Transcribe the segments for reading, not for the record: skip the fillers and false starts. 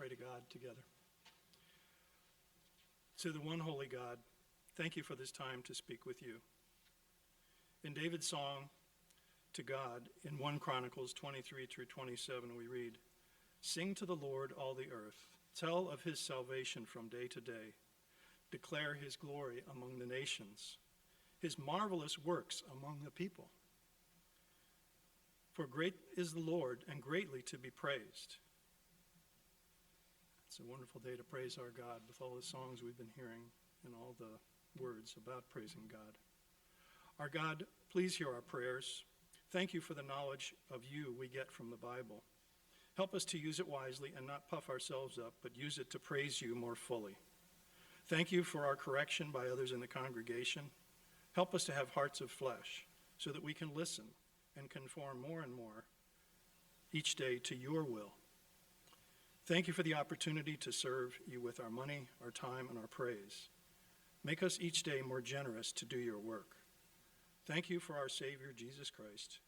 pray to God together. To the one holy God, thank you for this time to speak with you. In David's song to God, in 1 Chronicles 23 through 27, we read, "Sing to the Lord, all the earth. Tell of his salvation from day to day. Declare his glory among the nations, his marvelous works among the people. For great is the Lord and greatly to be praised." It's a wonderful day to praise our God with all the songs we've been hearing and all the words about praising God. Our God, please hear our prayers. Thank you for the knowledge of you we get from the Bible. Help us to use it wisely and not puff ourselves up, but use it to praise you more fully. Thank you for our correction by others in the congregation. Help us to have hearts of flesh so that we can listen and conform more and more each day to your will. Thank you for the opportunity to serve you with our money, our time, and our praise. Make us each day more generous to do your work. Thank you for our Savior, Jesus Christ,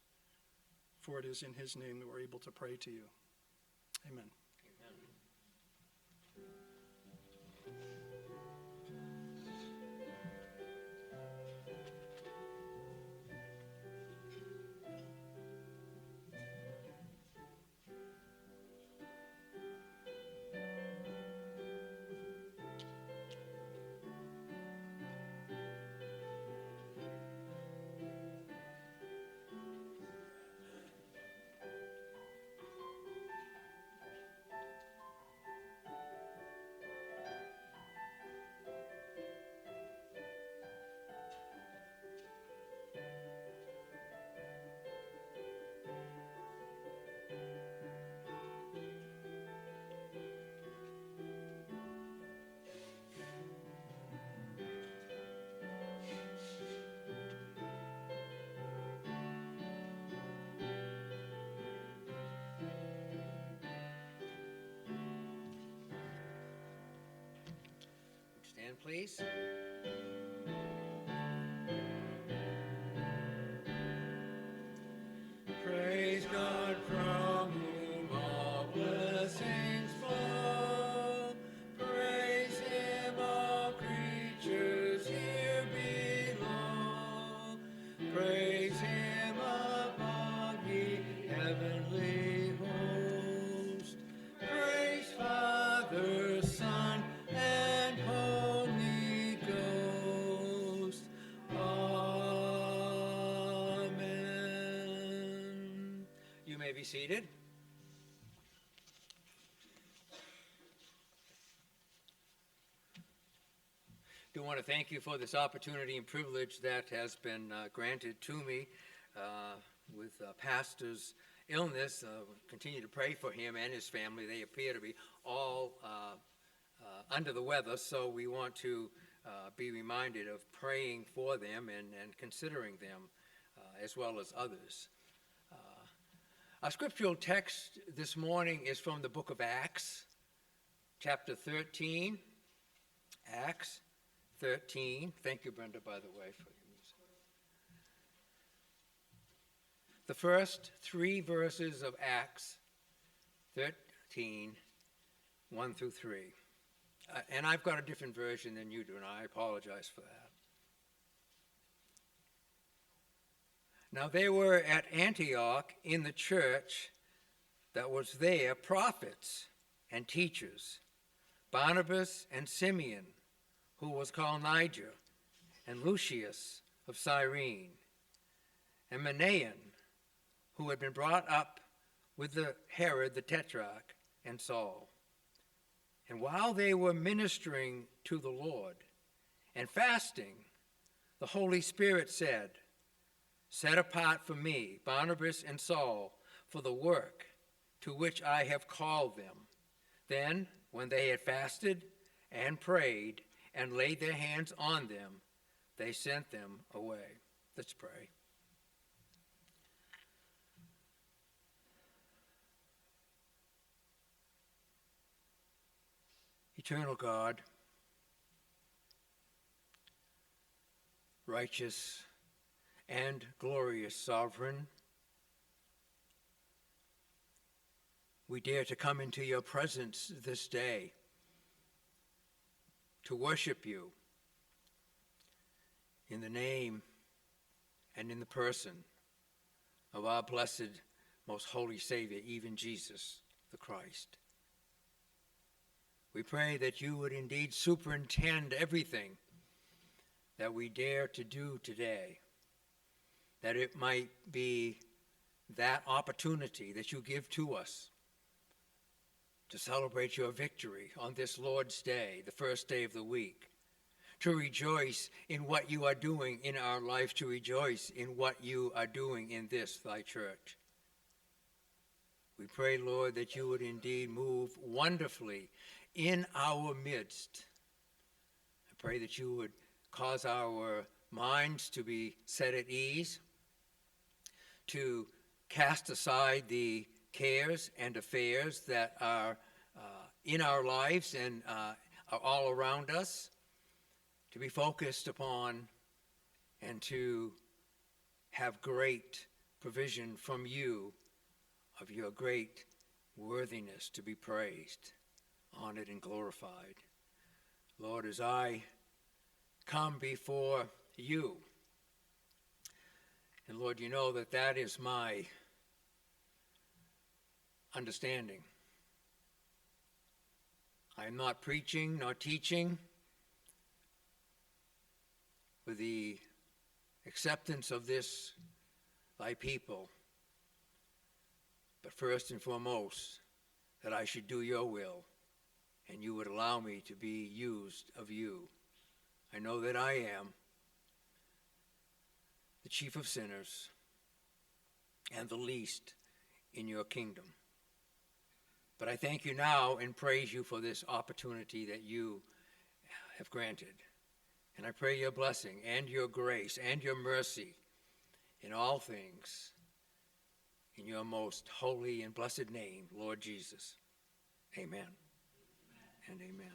for it is in his name that we're able to pray to you. Amen. Stand, please. Praise God from whom all blessings flow. Praise him, all creatures here below. Praise him above, ye heavenly host. Praise Father, Son, and Holy Ghost. Amen. You may be seated. I do want to thank you for this opportunity and privilege that has been granted to me with Pastor's illness. Continue to pray for him and his family. They appear to be all under the weather, so we want to be reminded of praying for them and considering them as well as others. Our scriptural text this morning is from the book of Acts, chapter 13. Acts 13. Thank you, Brenda, by the way, for your music. The first 3 verses of Acts 13, 1 through 3. And I've got a different version than you do, and I apologize for that. Now there were at Antioch in the church that was there prophets and teachers, Barnabas and Simeon, who was called Niger, and Lucius of Cyrene, and Manaen, who had been brought up with the Herod the Tetrarch, and Saul. And while they were ministering to the Lord and fasting, the Holy Spirit said, "Set apart for me Barnabas and Saul for the work to which I have called them." Then, when they had fasted and prayed and laid their hands on them, they sent them away. Let's pray. Eternal God, righteous and glorious sovereign, we dare to come into your presence this day to worship you in the name and in the person of our blessed, most holy Savior, even Jesus the Christ. We pray that you would indeed superintend everything that we dare to do today, that it might be that opportunity that you give to us to celebrate your victory on this Lord's Day, the first day of the week, to rejoice in what you are doing in our life, to rejoice in what you are doing in this, thy church. We pray, Lord, that you would indeed move wonderfully in our midst. I pray that you would cause our minds to be set at ease, to cast aside the cares and affairs that are in our lives and are all around us, to be focused upon and to have great provision from you of your great worthiness to be praised, honored, and glorified. Lord, as I come before you, and Lord, you know that that is my understanding. I am not preaching nor teaching with the acceptance of this, thy people, but first and foremost, that I should do your will, and you would allow me to be used of you. I know that I am the chief of sinners and the least in your kingdom. But I thank you now and praise you for this opportunity that you have granted. And I pray your blessing and your grace and your mercy in all things, in your most holy and blessed name, Lord Jesus. Amen and amen.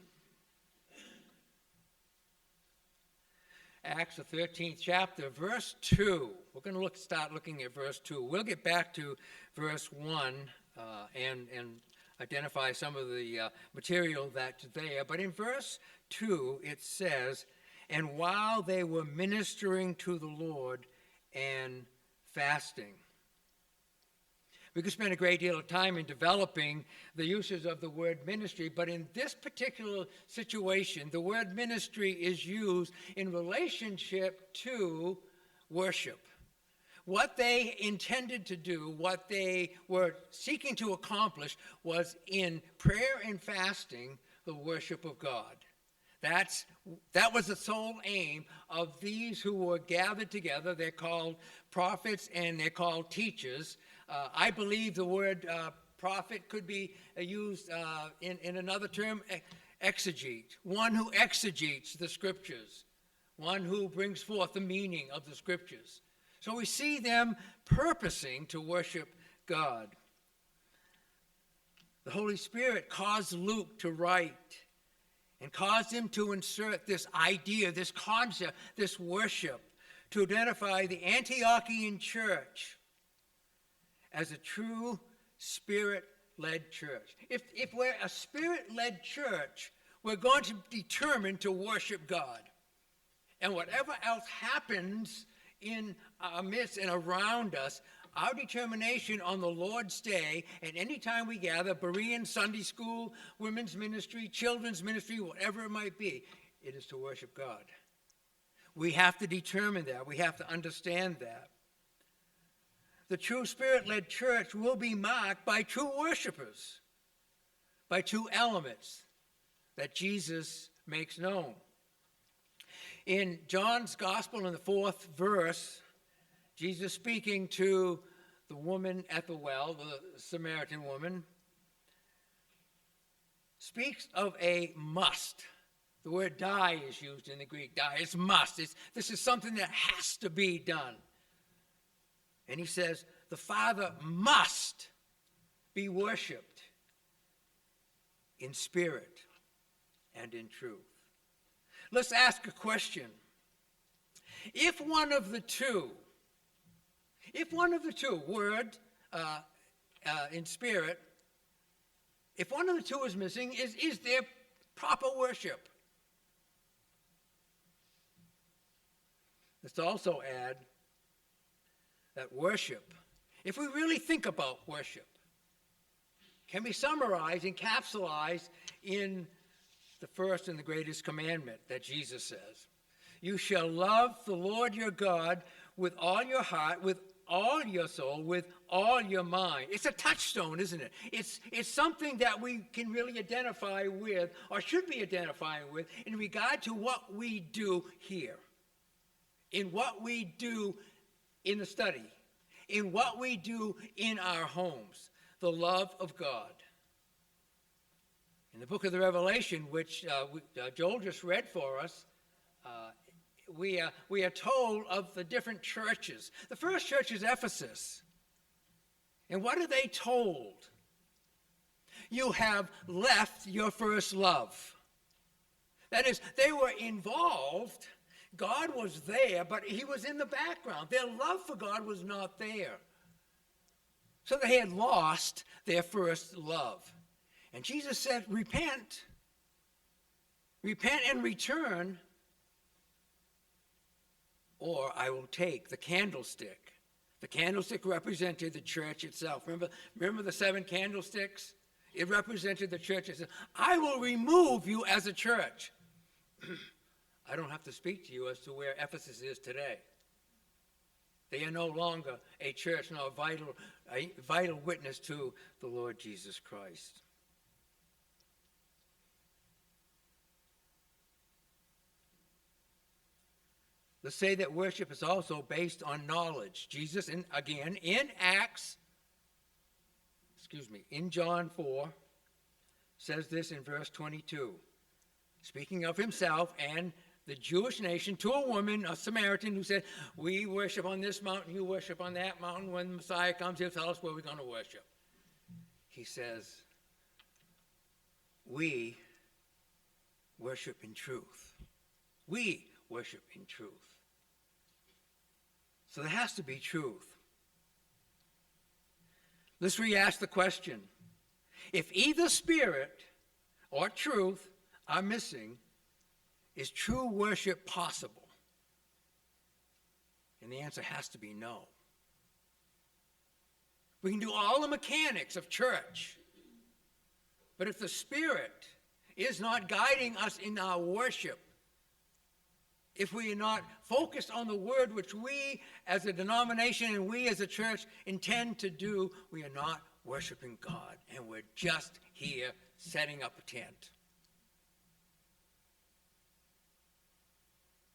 Acts, the 13th chapter, verse 2. We're going to start looking at verse 2. We'll get back to verse 1 and identify some of the material that's there. But in verse 2, it says, "And while they were ministering to the Lord and fasting." We could spend a great deal of time in developing the uses of the word ministry, but in this particular situation, the word ministry is used in relationship to worship. What they intended to do, what they were seeking to accomplish, was in prayer and fasting, the worship of God. That was the sole aim of these who were gathered together. They're called prophets and they're called teachers. I believe the word prophet could be used in another term, exegete, one who exegetes the scriptures, one who brings forth the meaning of the scriptures. So we see them purposing to worship God. The Holy Spirit caused Luke to write and caused him to insert this idea, this concept, this worship, to identify the Antiochian church as a true Spirit-led church. If we're a Spirit-led church, we're going to be determined to worship God. And whatever else happens in our midst and around us, our determination on the Lord's Day and any time we gather, Berean, Sunday school, women's ministry, children's ministry, whatever it might be, it is to worship God. We have to determine that. We have to understand that. The true Spirit-led church will be marked by true worshipers, by two elements that Jesus makes known. In John's Gospel, in the 4th verse, Jesus speaking to the woman at the well, the Samaritan woman, speaks of a must. The word die is used in the Greek. Die, it's must. This is something that has to be done. And he says, the Father must be worshiped in spirit and in truth. Let's ask a question. If one of the two, word in spirit if one of the two is missing, is there proper worship? Let's also add that worship, if we really think about worship, can be summarized, encapsulated in the first and the greatest commandment that Jesus says. You shall love the Lord your God with all your heart, with all your soul, with all your mind. It's a touchstone, isn't it? It's something that we can really identify with, or should be identifying with, in regard to what we do here, in what we do in the study, in what we do in our homes, the love of God. In the book of the Revelation, which Joel just read for us, we are told of the different churches. The first church is Ephesus. And what are they told? You have left your first love. That is, they were involved. God was there, but he was in the background. Their love for God was not there. So they had lost their first love. And Jesus said, repent. Repent and return, or I will take the candlestick. The candlestick represented the church itself. Remember the 7 candlesticks? It represented the church itself. I will remove you as a church. I don't have to speak to you as to where Ephesus is today. They are no longer a church, nor a vital witness to the Lord Jesus Christ. Let's say that worship is also based on knowledge. Jesus, in John 4, says this in verse 22. Speaking of himself and the Jewish nation, to a woman, a Samaritan, who said, we worship on this mountain, you worship on that mountain. When the Messiah comes, he'll tell us where we're going to worship. He says, we worship in truth. We worship in truth. So there has to be truth. Let's re-ask the question. If either spirit or truth are missing, is true worship possible? And the answer has to be no. We can do all the mechanics of church, but if the Spirit is not guiding us in our worship, if we are not focused on the word which we as a denomination and we as a church intend to do, we are not worshiping God, and we're just here setting up a tent.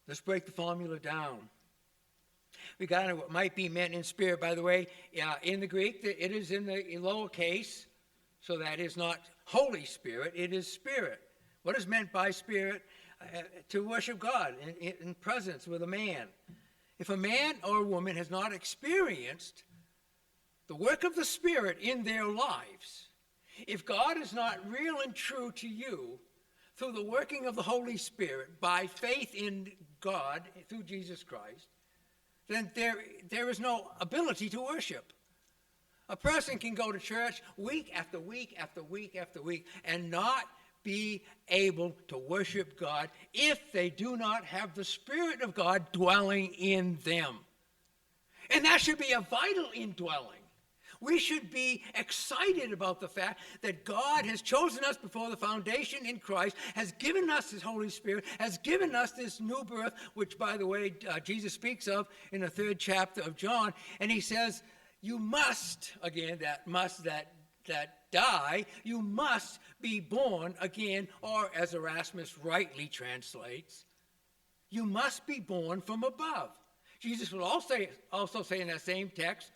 Let's break the formula down. We got what might be meant in spirit. By the way, in the Greek, it is in the lowercase, so that is not Holy Spirit, it is Spirit. What is meant by Spirit? To worship God in presence with a man. If a man or a woman has not experienced the work of the Spirit in their lives, if God is not real and true to you through the working of the Holy Spirit by faith in God through Jesus Christ, then there is no ability to worship. A person can go to church week after week after week after week and not be able to worship God if they do not have the Spirit of God dwelling in them. And that should be a vital indwelling. We should be excited about the fact that God has chosen us before the foundation in Christ, has given us His Holy Spirit, has given us this new birth, which, by the way, Jesus speaks of in the 3rd chapter of John. And he says, you must, again, that die, you must be born again, or as Erasmus rightly translates, you must be born from above. Jesus will also say in that same text,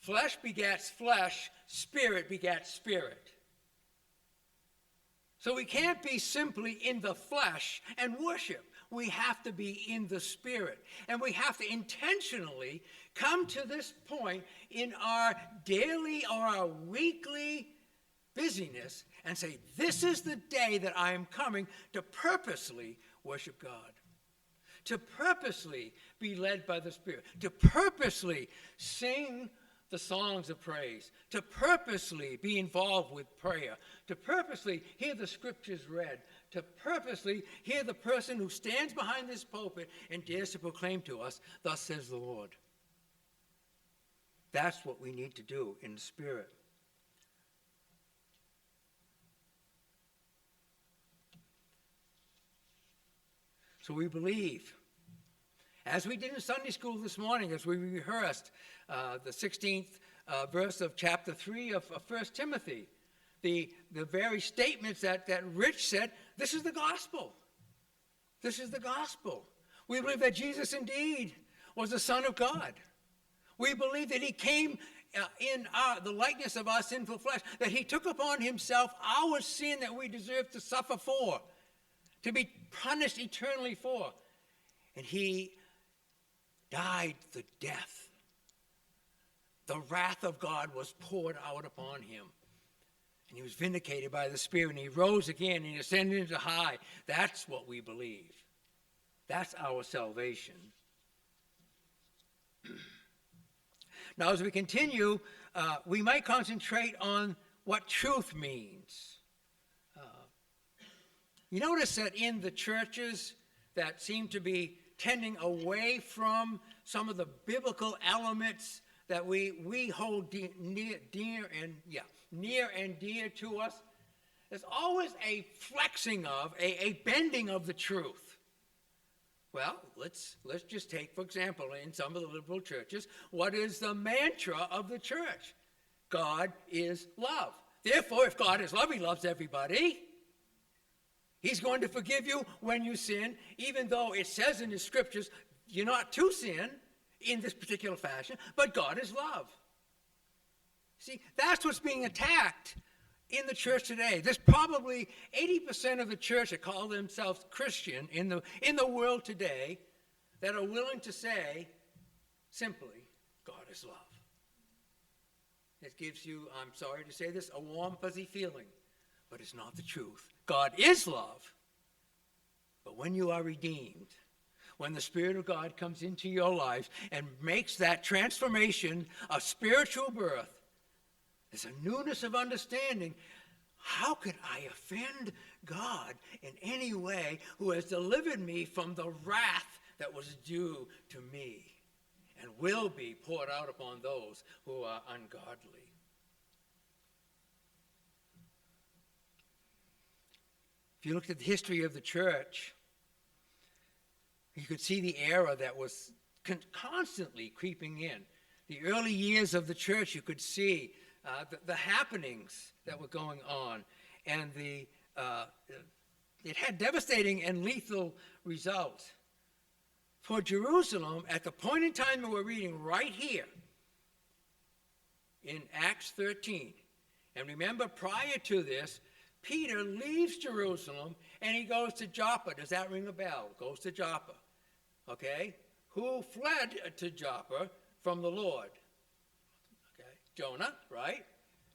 flesh begats flesh, spirit begats spirit. So we can't be simply in the flesh and worship. We have to be in the Spirit. And we have to intentionally come to this point in our daily or our weekly busyness and say, this is the day that I am coming to purposely worship God, to purposely be led by the Spirit, to purposely sing the songs of praise, to purposely be involved with prayer, to purposely hear the scriptures read, to purposely hear the person who stands behind this pulpit and dares to proclaim to us, "Thus says the Lord." That's what we need to do in the Spirit. So we believe, as we did in Sunday school this morning, as we rehearsed the 16th verse of chapter 3 of 1 Timothy, the very statements that Rich said, this is the gospel. This is the gospel. We believe that Jesus indeed was the Son of God. We believe that he came in the likeness of our sinful flesh, that he took upon himself our sin that we deserve to suffer for, to be punished eternally for. And he died the death. The wrath of God was poured out upon him. And he was vindicated by the Spirit, and he rose again, and he ascended into high. That's what we believe. That's our salvation. Now, as we continue, we might concentrate on what truth means. You notice that in the churches that seem to be tending away from some of the biblical elements that we hold near and dear to us, there's always a flexing of, a bending of the truth. Well, let's just take, for example, in some of the liberal churches, what is the mantra of the church? God is love. Therefore, if God is love, he loves everybody. He's going to forgive you when you sin, even though it says in the scriptures you're not to sin in this particular fashion, but God is love. See, that's what's being attacked in the church today. There's probably 80% of the church that call themselves Christian in the world today that are willing to say simply, God is love. It gives you, I'm sorry to say this, a warm, fuzzy feeling, but it's not the truth. God is love, but when you are redeemed, when the Spirit of God comes into your life and makes that transformation a spiritual birth, there's a newness of understanding. How could I offend God in any way who has delivered me from the wrath that was due to me and will be poured out upon those who are ungodly? If you looked at the history of the church, you could see the error that was constantly creeping in. The early years of the church, you could see the happenings that were going on, and it had devastating and lethal results. For Jerusalem, at the point in time that we're reading right here, in Acts 13, and remember prior to this, Peter leaves Jerusalem and he goes to Joppa. Does that ring a bell? Goes to Joppa. Okay? Who fled to Joppa from the Lord? Okay? Jonah, right?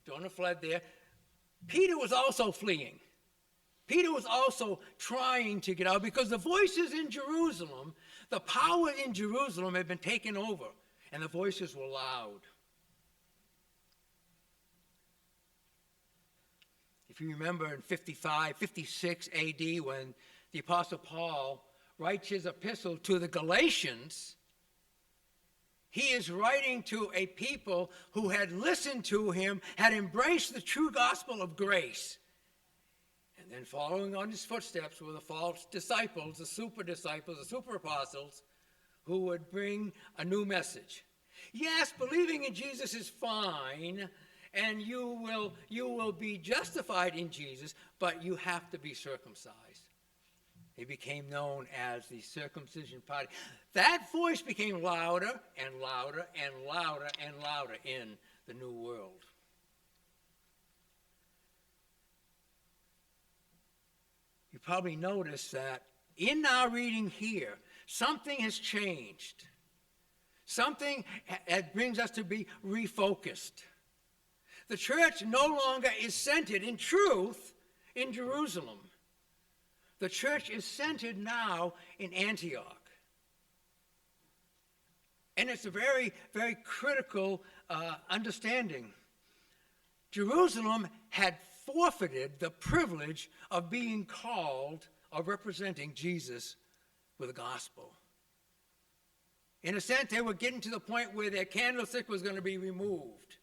Jonah fled there. Peter was also fleeing. Peter was also trying to get out because the voices in Jerusalem, the power in Jerusalem had been taken over, and the voices were loud. If you remember in 56 AD, when the Apostle Paul writes his epistle to the Galatians, he is writing to a people who had listened to him, had embraced the true gospel of grace. And then following on his footsteps were the false disciples, the super apostles, who would bring a new message. Yes, believing in Jesus is fine, and you will be justified in Jesus, but you have to be circumcised. They became known as the circumcision party. That voice became louder and louder and louder and louder in the New World. You probably noticed that in our reading here, something has changed. Something that brings us to be refocused. The church no longer is centered in truth in Jerusalem. The church is centered now in Antioch. And it's a very, very critical understanding. Jerusalem had forfeited the privilege of being called or representing Jesus with the gospel. In a sense, they were getting to the point where their candlestick was going to be removed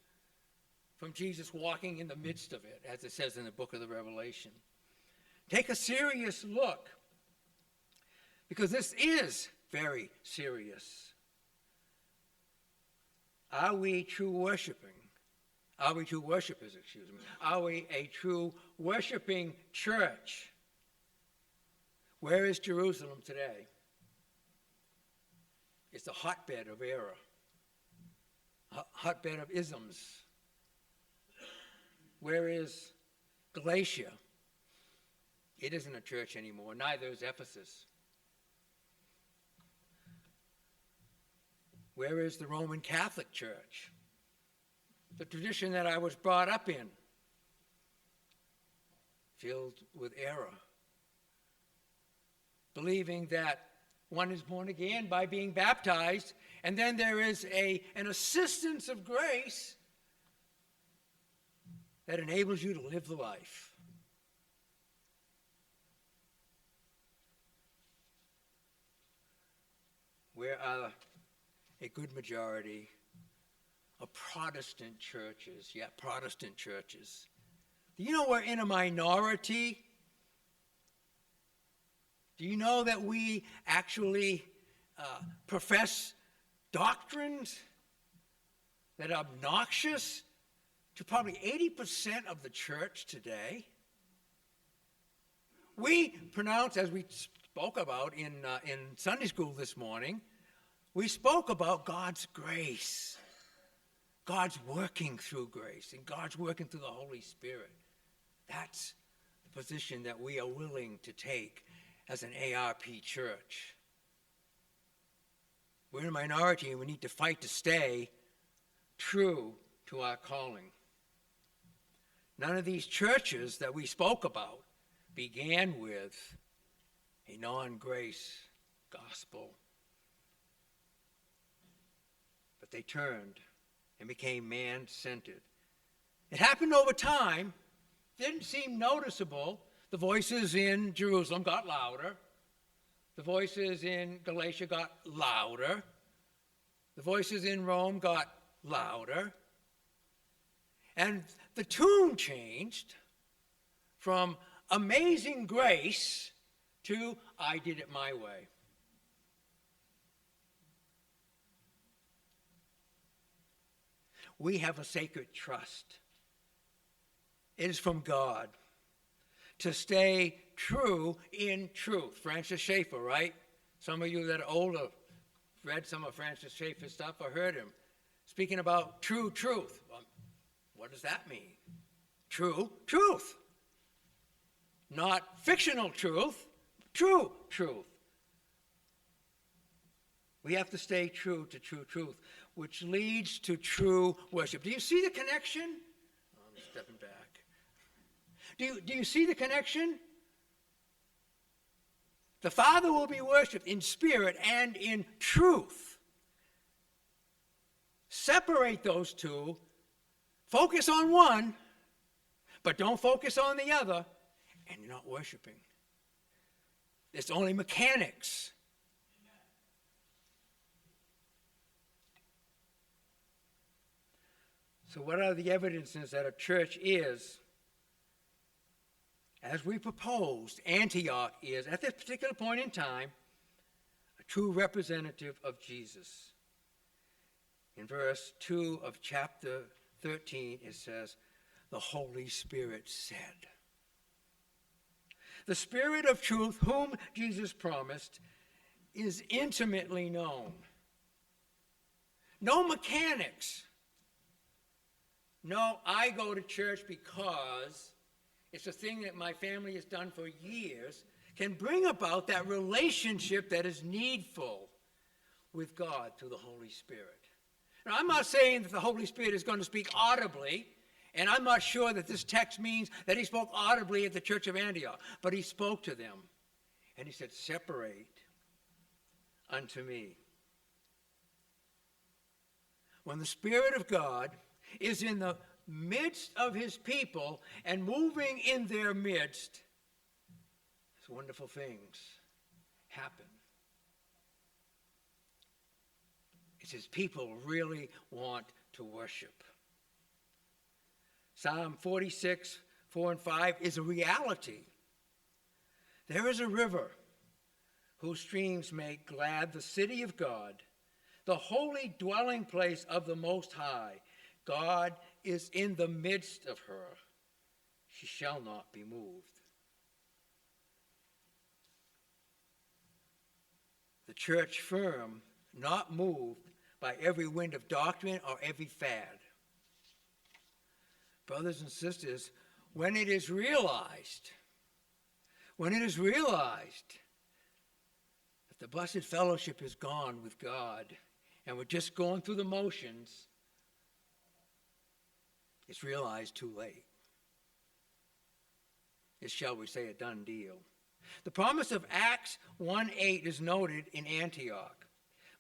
from Jesus walking in the midst of it, as it says in the book of the Revelation. Take a serious look, because this is very serious. Are we true worshiping? Are we true worshipers, excuse me? Are we a true worshiping church? Where is Jerusalem today? It's a hotbed of error, a hotbed of isms. Where is Galatia? It isn't a church anymore. Neither is Ephesus. Where is the Roman Catholic Church? The tradition that I was brought up in, filled with error. Believing that one is born again by being baptized, and then there is an assistance of grace that enables you to live the life. Where are a good majority of Protestant churches? Yeah, Protestant churches. Do you know we're in a minority? Do you know that we actually profess doctrines that are obnoxious to probably 80% of the church today? We pronounce, as we spoke about in Sunday school this morning, we spoke about God's grace, God's working through grace, and God's working through the Holy Spirit. That's the position that we are willing to take as an ARP church. We're in a minority, and we need to fight to stay true to our calling. None of these churches that we spoke about began with a non-grace gospel. But they turned and became man-centered. It happened over time. Didn't seem noticeable. The voices in Jerusalem got louder. The voices in Galatia got louder. The voices in Rome got louder. And the tune changed from amazing grace to I did it my way. We have a sacred trust. It is from God to stay true in truth. Francis Schaeffer, right? Some of you that are older read some of Francis Schaeffer's stuff or heard him speaking about true truth. Well, what does that mean? True truth. Not fictional truth, true truth. We have to stay true to true truth, which leads to true worship. Do you see the connection? I'm stepping back. Do you see the connection? The Father will be worshipped in spirit and in truth. Separate those two. Focus on one, but don't focus on the other, and you're not worshiping. It's only mechanics. So what are the evidences that a church is, as we proposed, Antioch is, at this particular point in time, a true representative of Jesus? In verse 2 of chapter 13, it says, the Holy Spirit said. The Spirit of truth, whom Jesus promised, is intimately known. No mechanics. No, I go to church because it's a thing that my family has done for years, can bring about that relationship that is needful with God through the Holy Spirit. Now, I'm not saying that the Holy Spirit is going to speak audibly, and I'm not sure that this text means that he spoke audibly at the church of Antioch, but he spoke to them, and he said, separate unto me. when the Spirit of God is in the midst of his people and moving in their midst, these wonderful things happen. It's his people really want to worship. Psalm 46, 4 and 5 is a reality. There is a river whose streams make glad the city of God, the holy dwelling place of the Most High. God is in the midst of her. She shall not be moved. The church firm, not moved by every wind of doctrine or every fad. Brothers and sisters, when it is realized that the blessed fellowship is gone with God and we're just going through the motions, it's realized too late. It's, shall we say, a done deal. The promise of Acts 1:8 is noted in Antioch.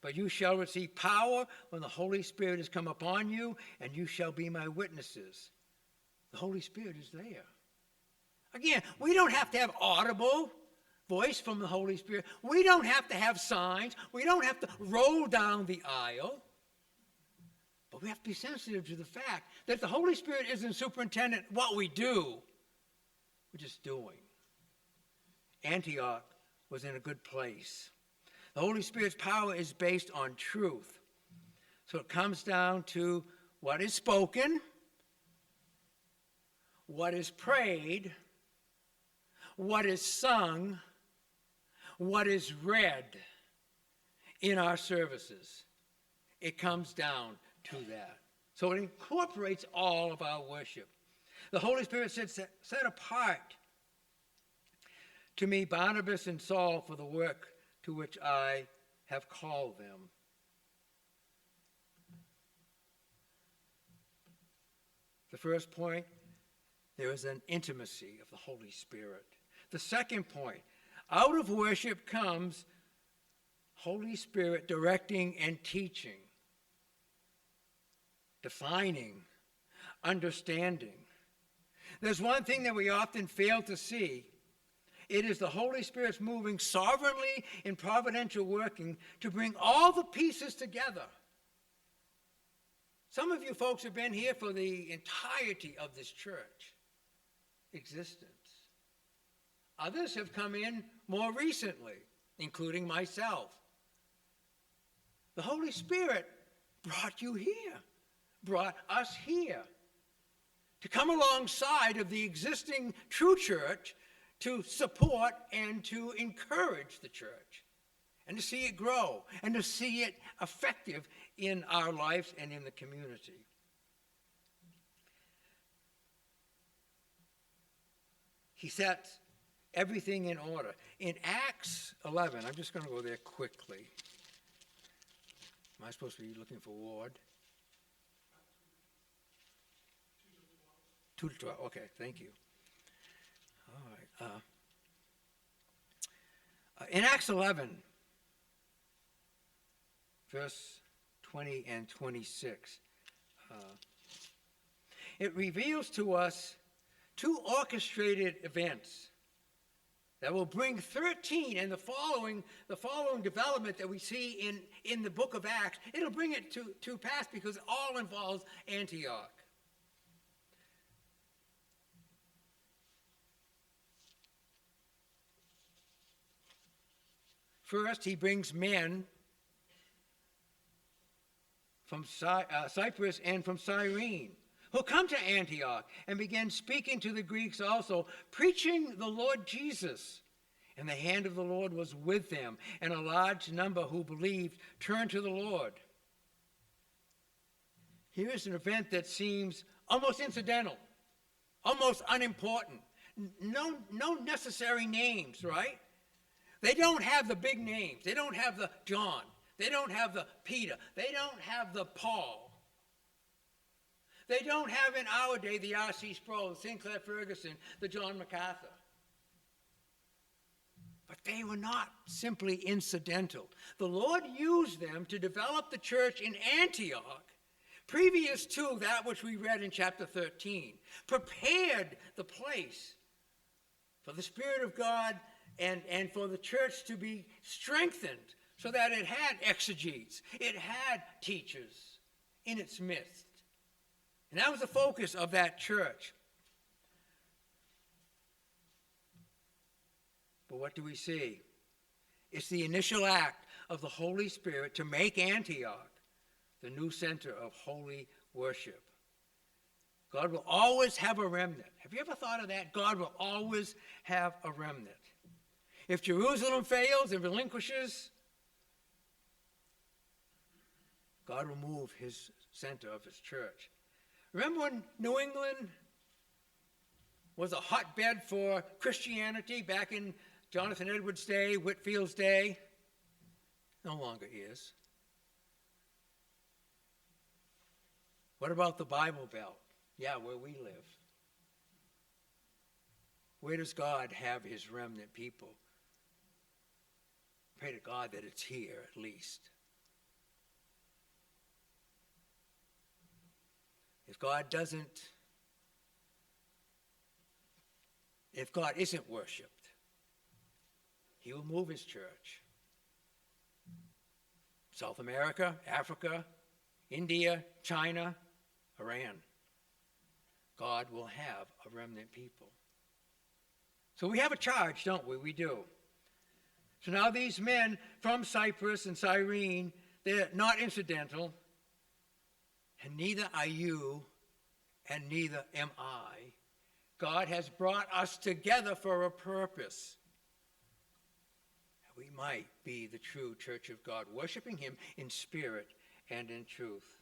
But you shall receive power when the Holy Spirit has come upon you, and you shall be my witnesses. The Holy Spirit is there. Again, we don't have to have audible voice from the Holy Spirit. We don't have to have signs. We don't have to roll down the aisle. But we have to be sensitive to the fact that the Holy Spirit isn't superintendent what we do. We're just doing. Antioch was in a good place. The Holy Spirit's power is based on truth. So it comes down to what is spoken, what is prayed, what is sung, what is read in our services. It comes down to that. So it incorporates all of our worship. The Holy Spirit said, set apart to me Barnabas and Saul for the work to which I have called them. The first point, there is an intimacy of the Holy Spirit. The second point, out of worship comes Holy Spirit directing and teaching, defining, understanding. There's one thing that we often fail to see. It is the Holy Spirit's moving sovereignly in providential working to bring all the pieces together. Some of you folks have been here for the entirety of this church existence. Others have come in more recently, including myself. The Holy Spirit brought you here, brought us here to come alongside of the existing true church to support and to encourage the church and to see it grow and to see it effective in our lives and in the community. He sets everything in order. In Acts 11, I'm just going to go there quickly. Am I supposed to be looking for Ward? 2 to 12. Okay, thank you. All right. In Acts 11, verse 20 and 26, it reveals to us 2 orchestrated events that will bring 13 and the following development that we see in the book of Acts. It'll bring it to pass because it all involves Antioch. First, he brings men from Cyprus and from Cyrene who come to Antioch and begin speaking to the Greeks also, preaching the Lord Jesus. And the hand of the Lord was with them, and a large number who believed turned to the Lord. Here is an event that seems almost incidental, almost unimportant. No necessary names, right? They don't have the big names. They don't have the John. They don't have the Peter. They don't have the Paul. They don't have in our day the R.C. Sproul, the Sinclair Ferguson, the John MacArthur. But they were not simply incidental. The Lord used them to develop the church in Antioch previous to that which we read in chapter 13, prepared the place for the Spirit of God and for the church to be strengthened so that it had exegetes, it had teachers in its midst. And that was the focus of that church. But what do we see? It's the initial act of the Holy Spirit to make Antioch the new center of holy worship. God will always have a remnant. Have you ever thought of that? God will always have a remnant. If Jerusalem fails and relinquishes, God will move his center of his church. Remember when New England was a hotbed for Christianity back in Jonathan Edwards' day, Whitfield's day? No longer is. What about the Bible Belt? Yeah, where we live. Where does God have his remnant people? Pray to God that it's here at least. If God isn't worshipped, he will move his church. South America, Africa, India, China, Iran. God will have a remnant people. So we have a charge, don't we? We do. So now these men from Cyprus and Cyrene, they're not incidental, and neither are you, and neither am I. God has brought us together for a purpose. We might be the true church of God, worshiping him in spirit and in truth.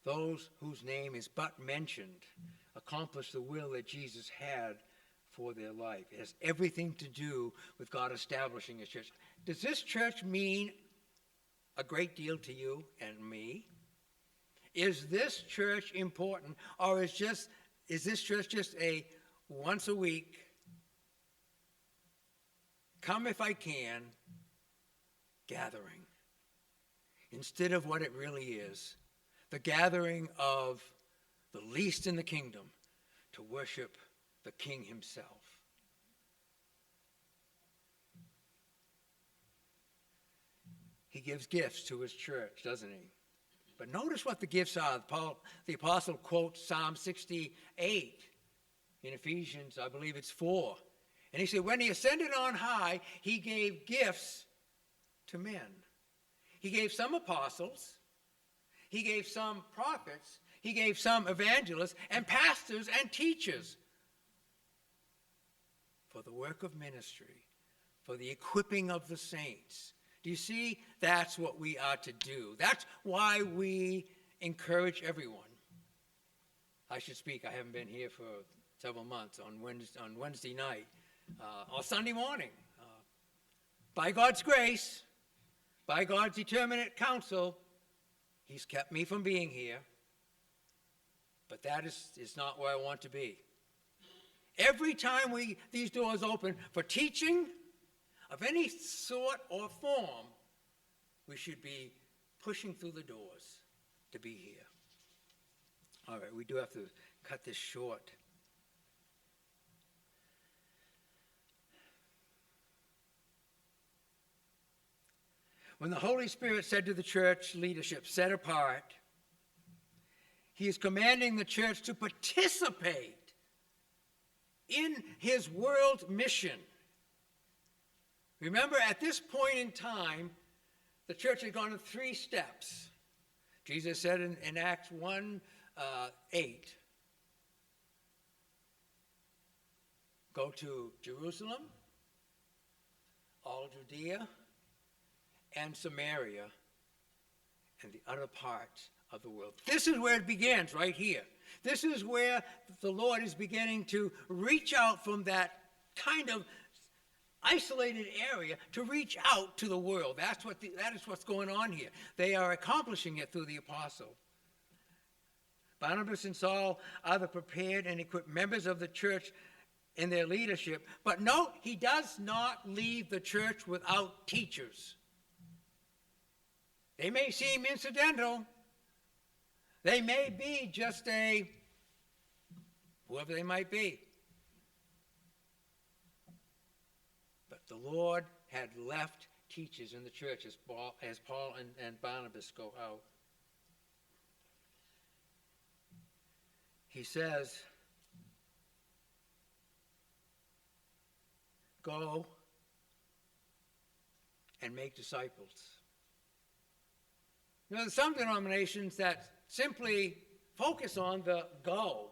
Those whose name is but mentioned accomplish the will that Jesus had for their life. It has everything to do with God establishing his church. Does this church mean a great deal to you and me? Is this church important, or is this church just a once a week, come if I can, gathering, instead of what it really is? The gathering of the least in the kingdom to worship the King himself. He gives gifts to his church, doesn't he? But notice what the gifts are. The apostle quotes Psalm 68 in Ephesians, I believe it's 4. And he said, when he ascended on high, he gave gifts to men. He gave some apostles. He gave some prophets, he gave some evangelists and pastors and teachers for the work of ministry, for the equipping of the saints. Do you see? That's what we are to do. That's why we encourage everyone. I should speak. I haven't been here for several months on Wednesday night or Sunday morning. By God's grace, by God's determinate counsel, he's kept me from being here, but that is not where I want to be. Every time these doors open for teaching of any sort or form, we should be pushing through the doors to be here. All right, we do have to cut this short. When the Holy Spirit said to the church leadership, set apart, he is commanding the church to participate in his world mission. Remember, at this point in time, the church had gone in 3 steps. Jesus said in Acts 1:8, go to Jerusalem, all Judea, and Samaria, and the other parts of the world. This is where it begins, right here. This is where the Lord is beginning to reach out from that kind of isolated area to reach out to the world. That is what's going on here. They are accomplishing it through the apostle. Barnabas and Saul are the prepared and equipped members of the church in their leadership. But note, he does not leave the church without teachers. They may seem incidental. They may be just whoever they might be. But the Lord had left teachers in the church as Paul and Barnabas go out. He says, go and make disciples. You know, there's some denominations that simply focus on the go.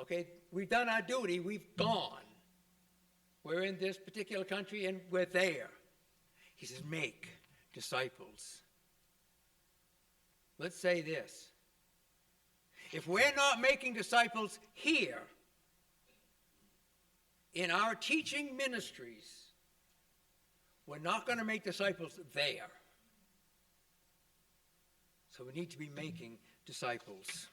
Okay, we've done our duty, we've gone. We're in this particular country and we're there. He says, make disciples. Let's say this. If we're not making disciples here, in our teaching ministries, we're not going to make disciples there. So we need to be making disciples.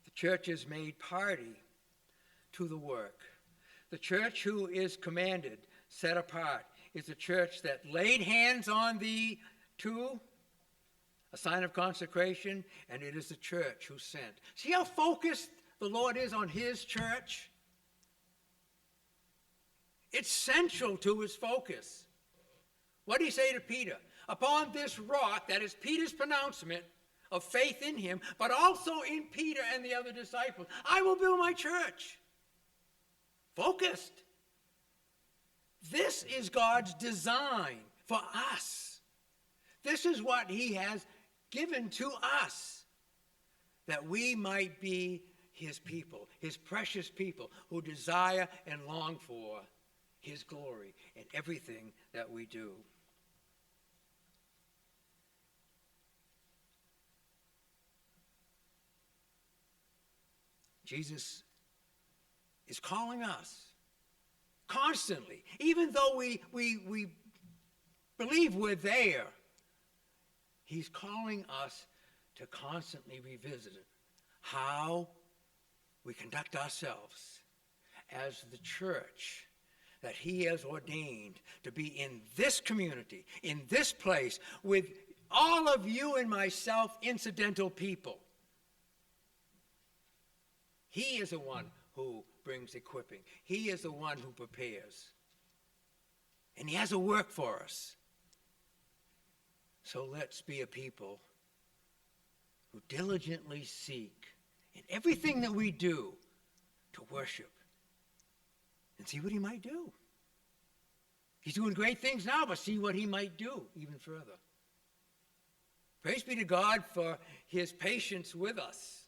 The church is made party to the work. The church who is commanded, set apart, is a church that laid hands on the two, a sign of consecration, and it is the church who sent. See how focused the Lord is on his church? It's central to his focus. What did he say to Peter? Upon this rock, that is Peter's pronouncement of faith in him, but also in Peter and the other disciples, I will build my church. Focused. This is God's design for us. This is what he has given to us, that we might be his people, his precious people who desire and long for his glory in everything that we do. Jesus is calling us constantly, even though we believe we're there. He's calling us to constantly revisit how we conduct ourselves as the church that he has ordained to be in this community, in this place, with all of you and myself, incidental people. He is the one who brings equipping. He is the one who prepares. And he has a work for us. So let's be a people who diligently seek in everything that we do to worship and see what he might do. He's doing great things now, but see what he might do even further. Praise be to God for his patience with us.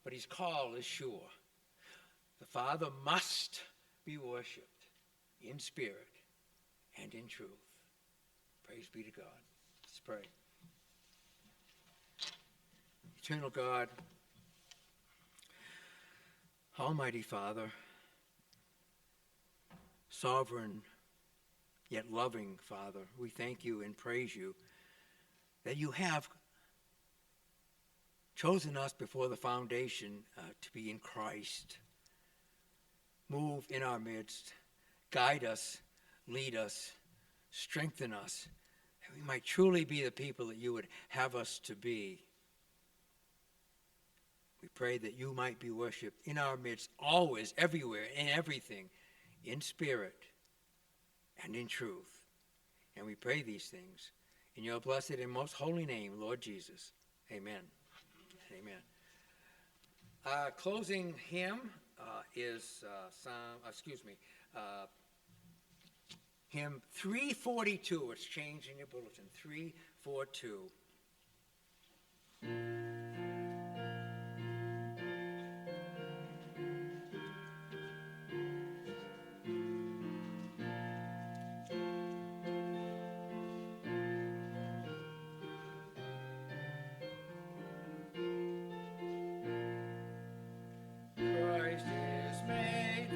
But his call is sure. The Father must be worshipped in spirit and in truth. Praise be to God. Let's pray. Eternal God, Almighty Father, sovereign yet loving Father, we thank you and praise you that you have chosen us before the foundation to be in Christ. Move in our midst, guide us, lead us, strengthen us, that we might truly be the people that you would have us to be. We pray that you might be worshipped in our midst, always, everywhere, in everything, in spirit and in truth. And we pray these things in your blessed and most holy name, Lord Jesus. Amen. Amen. Closing hymn is hymn 342. It's changed in your bulletin. 342. Christ is made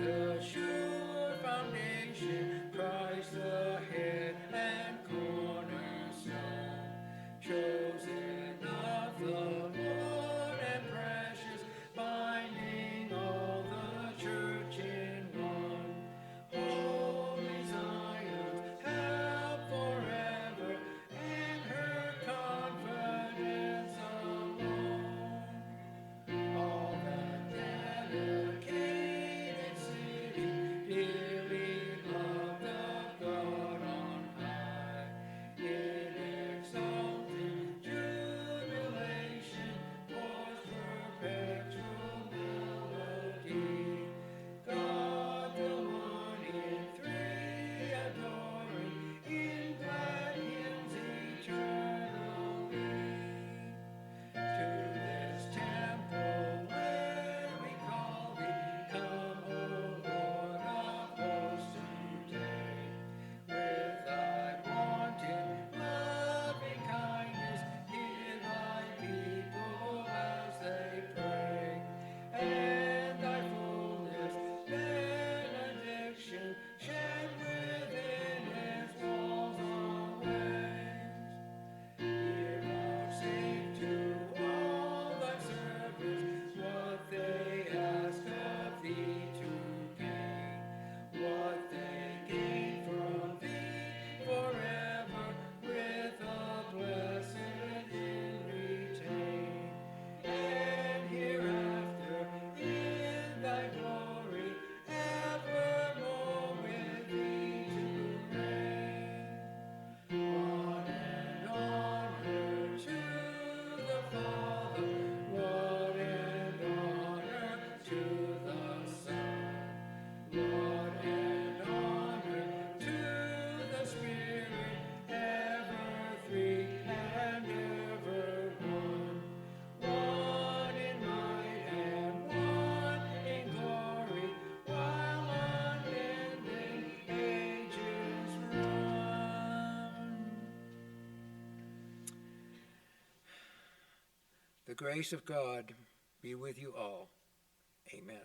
The grace of God be with you all. Amen.